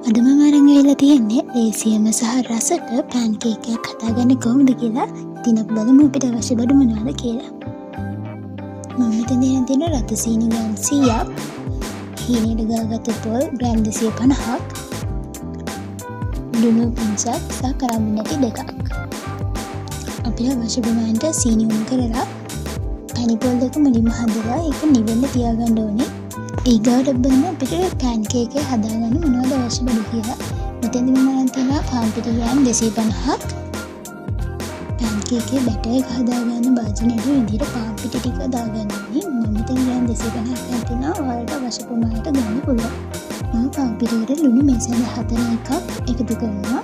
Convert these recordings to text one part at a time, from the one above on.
අදම මරං වෙලා තියෙන්නේ ලේසියම සහ රසට පෑන් කේක් එකක් හදාගන්නේ කොහොමද කියලා. ඉතින් අපි බලමු අපිට අවශ්‍ය බඩු මොනවද කියලා. මම මෙතන තියෙන රතු සීනි ග්‍රෑම් 100ක්, හීනේට ගාගත්තු පොල් ග්‍රෑම් 250ක්, ලුණු පිංචක් සහ කරඹු නැටි 2ක්. අපිට අවශ්‍ය ප්‍රමාණයට සීනි උණු කරලා පැණි පොල් දෙක මුලින්ම හදලා ඒක නිවෙන්න තියාගන්න ඕනේ. ඊගාට බලමු අපිට පෑන් කේක් එක හදාගන්න මොනවද අවශ්‍ය බඩු කියලා. මෙතෙන්දි මම අරන් තියෙනවා පාන් පිටි ග්‍රෑම් 250ක්. පෑන් කේක් එකේ බැටර් එක හදාගන්න භාජනයේ විදිහට පාන් පිටි ටික දාගන්න ඕනේ. මම මෙතන ග්‍රෑම් 250ක් ගන්න තියෙනවා. ඔයාලට අවශ්‍ය ප්‍රමාණයට ගන්න පුළුවන්. මම පාන් පිටියට ලුණු මේසඳ 4 එකක් එකතු කරනවා.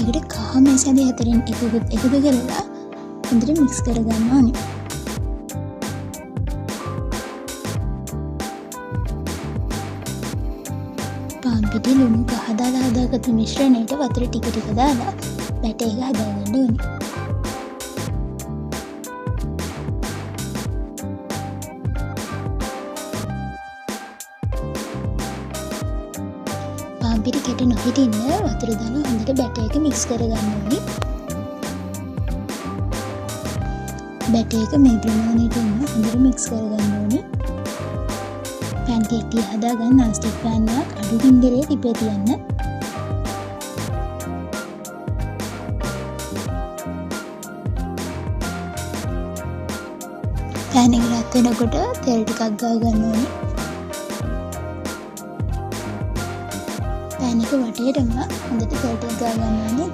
ඒකට කහ මේසඳ 4න් එකතු කරලා හොඳට මික්ස් කරගන්න ඕනේ. පාන් පිටි ලුණු කහ දාලා හදාගත්තු මිශ්‍රණයට වතුර ටික ටික දාලා බැටර් එක හදාගන්න ඕනේ. පාන් පිටි කැට නොහිටින්න වතුර දාලා හොඳට බැටර් එක මික්ස් කරගන්න ඕනේ. බැටර් එක මේ ප්‍රමාණයට හොඳට මික්ස් කරගන්න ඕනේ. පෑන් කේක් ටික හදාගන්න non stick pan එකක් අඩු ගින්දරේ තිබේ තියන්න. පෑන් එක රත් වෙනකොට තෙල් ටිකක් ගා ගන්න ඕනේ. පෑන් එක වටේටම හොඳට තෙල් ටික ගා ගන්න ඕනේ.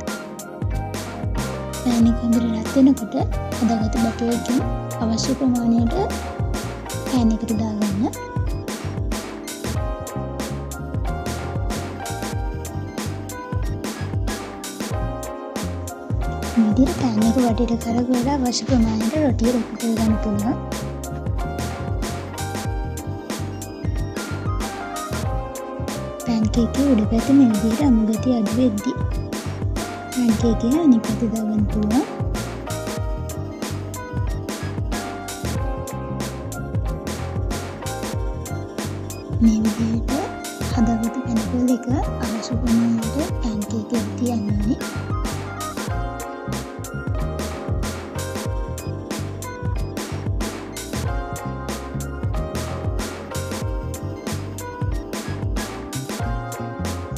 පෑන් එක හොඳට රත් වෙනකොට හදාගත්ත බැටර් එකෙන් අවශ්‍ය ප්‍රමාණයට පෑන් එකට දාගන්න. විදිහට පෑන් එක වටේට කරගලා අවශ්‍ය ප්‍රමාණයට රොටිය රොටි කරගන්න පුළුවන්. පෑන් කේක් එකේ උඩ පැත්ත මේ විදිහට අමු ගතිය අඩු වෙද්දි පෑන් කේක් එකේ අනිත් පැත්ත දාගන්න පුළුවන්. මේ විදිහට හදාගත්ත පැණි පොල් එක අවශ්‍ය ප්‍රමාණයට පෑන් කේක් එකේ තියන්න ඕනේ.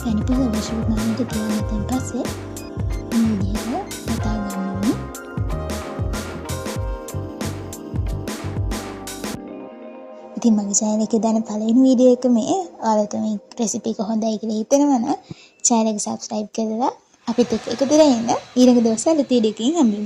පැණි පොල් අවශ්‍ය ප්‍රමාණයට තියාගත්තන් පස්සේ මේ විදිහට වතා ගන්න ඕනේ. ඉතින් මගේ channel එකේ දාන පළවෙනි වීඩියෝ එක මේ. ඔයාලට මේ රෙසිපි එක හොඳයි කියලා හිතෙනවා නම් channel එක subscribe කරලා අපිත් එක්ක එකතු වෙලා ඉන්න. ඊළඟ දවසේ අලුත් වීඩියෝ එකකින් හම්බෙමු.